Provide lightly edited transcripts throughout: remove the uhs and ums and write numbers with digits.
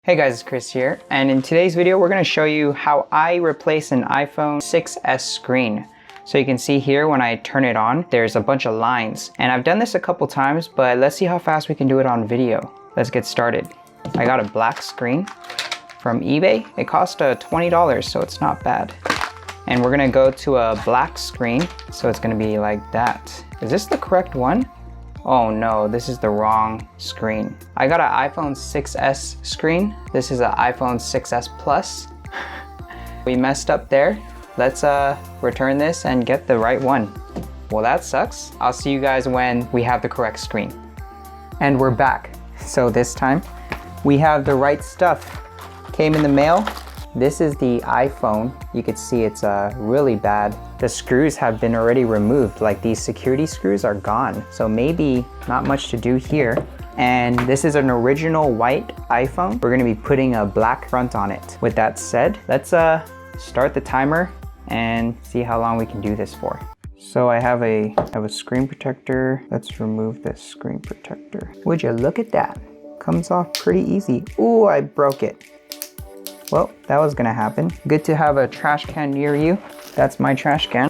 Hey guys, it's Chris here, and in today's video we're going to show you how I replace an iPhone 6s screen. So you can see here when I turn it on, there's a bunch of lines, and I've done this a couple times, but let's see how fast we can do it on video. Let's get started. I got a black screen from eBay. It cost $20, so it's not bad. And we're going to go to a black screen, so it's going to be like that. Is this the correct one? Oh no, this is the wrong screen. I got an iPhone 6s screen. This is an iPhone 6s Plus. We messed up there. Let's return this and get the right one. Well, that sucks. I'll see you guys when we have the correct screen. And we're back. So this time we have the right stuff. Came in the mail. This is the iPhone. You could see it's really bad. The screws have been already removed, like these security screws are gone. So maybe not much to do here. And this is an original white iPhone. We're gonna be putting a black front on it. With that said, let's start the timer and see how long we can do this for. So I have a screen protector. Let's remove this screen protector. Would you look at that? Comes off pretty easy. Ooh, I broke it. Well, that was gonna happen. Good to have a trash can near you. That's my trash can.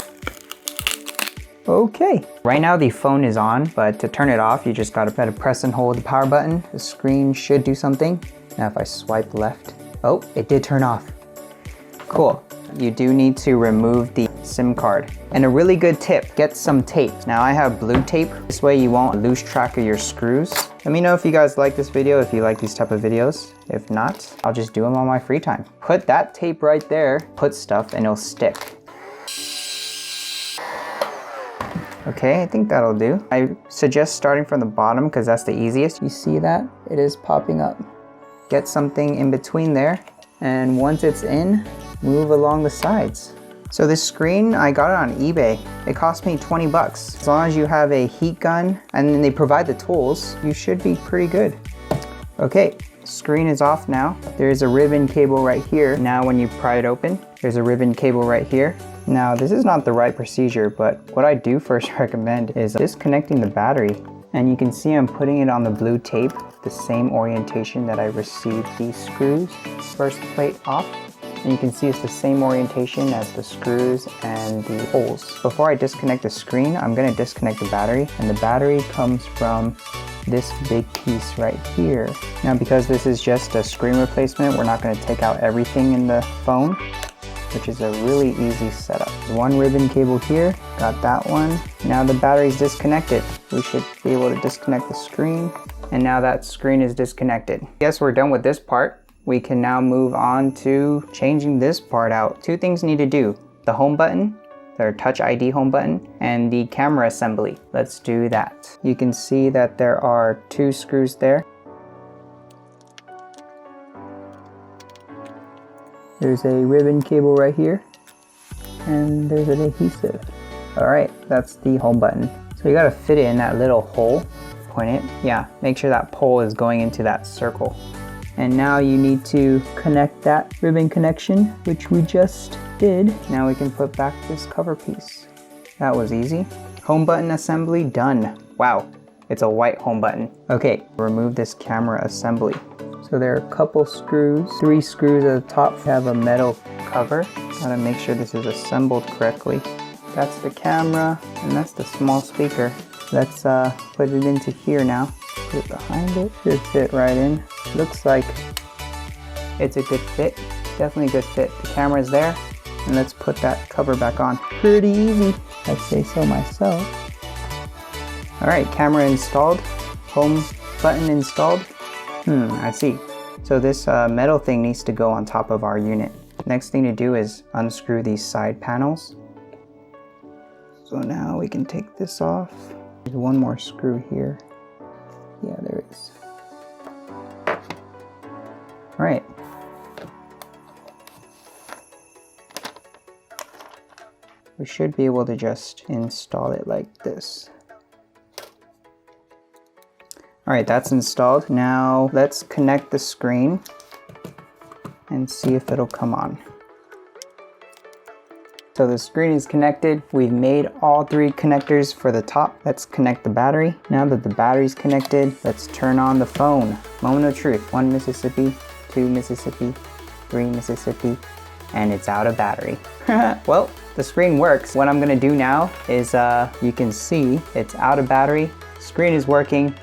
Okay. Right now the phone is on, but to turn it off, you just gotta press and hold the power button. The screen should do something. Now if I swipe left, oh, it did turn off. Cool. You do need to remove the SIM card. And a really good tip, get some tape. Now I have blue tape. This way you won't lose track of your screws. Let me know if you guys like this video, if you like these type of videos. If not, I'll just do them on my free time. Put that tape right there, put stuff, and it'll stick. Okay, I think that'll do. I suggest starting from the bottom because that's the easiest. You see that? It is popping up. Get something in between there, and once it's in, move along the sides. So this screen, I got it on eBay. It cost me 20 bucks. As long as you have a heat gun and then they provide the tools, you should be pretty good. Okay, screen is off now. There's a ribbon cable right here. Now when you pry it open, there's a ribbon cable right here. Now this is not the right procedure, but what I do first recommend is disconnecting the battery. And you can see I'm putting it on the blue tape, the same orientation that I received these screws. First plate off. And you can see it's the same orientation as the screws and the holes. Before I disconnect the screen, I'm gonna disconnect the battery, and the battery comes from this big piece right here. Now because this is just a screen replacement, we're not gonna take out everything in the phone, which is a really easy setup. One ribbon cable here, got that one. Now the battery's disconnected. We should be able to disconnect the screen, and now that screen is disconnected. Guess we're done with this part. We can now move on to changing this part out. Two things need to do. The home button, their Touch ID home button, and the camera assembly. Let's do that. You can see that there are two screws there. There's a ribbon cable right here, and there's an adhesive. All right, that's the home button. So you gotta fit it in that little hole. Point it, yeah, make sure that pole is going into that circle. And now you need to connect that ribbon connection, which we just did. Now we can put back this cover piece. That was easy. Home button assembly done. Wow, it's a white home button. Okay, remove this camera assembly. So there are a couple screws, 3 screws at the top have a metal cover. Gotta make sure this is assembled correctly. That's the camera, and that's the small speaker. Let's put it into here now. Put it behind it, should fit right in. Looks like it's a good fit, definitely a good fit. The camera's there, and let's put that cover back on. Pretty easy, I say so myself. All right, camera installed, home button installed. I see. So this metal thing needs to go on top of our unit. Next thing to do is unscrew these side panels. So now we can take this off. There's one more screw here. Yeah, there is. All right. We should be able to just install it like this. All right, that's installed. Now let's connect the screen and see if it'll come on. So the screen is connected. We've made all 3 connectors for the top. Let's connect the battery. Now that the battery's connected, let's turn on the phone. Moment of truth. 1 Mississippi, 2 Mississippi, 3 Mississippi, and it's out of battery. Well, the screen works. What I'm gonna do now is, you can see it's out of battery. Screen is working.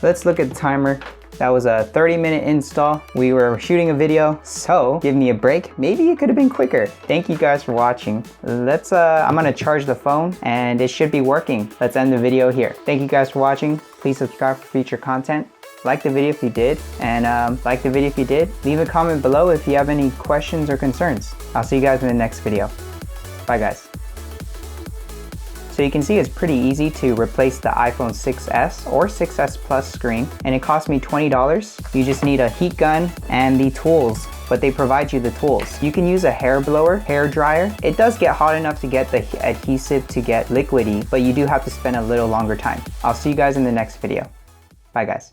Let's look at the timer. That was a 30-minute install. We were shooting a video, so give me a break. Maybe it could have been quicker. Thank you guys for watching. I'm gonna charge the phone and it should be working. Let's end the video here. Thank you guys for watching. Please subscribe for future content. Like the video if you did, and leave a comment below if you have any questions or concerns. I'll see you guys in the next video. Bye guys. So you can see it's pretty easy to replace the iPhone 6s or 6s Plus screen, and it cost me $20. You just need a heat gun and the tools, but they provide you the tools. You can use a hair blower, hair dryer. It does get hot enough to get the adhesive to get liquidy, but you do have to spend a little longer time. I'll see you guys in the next video. Bye guys.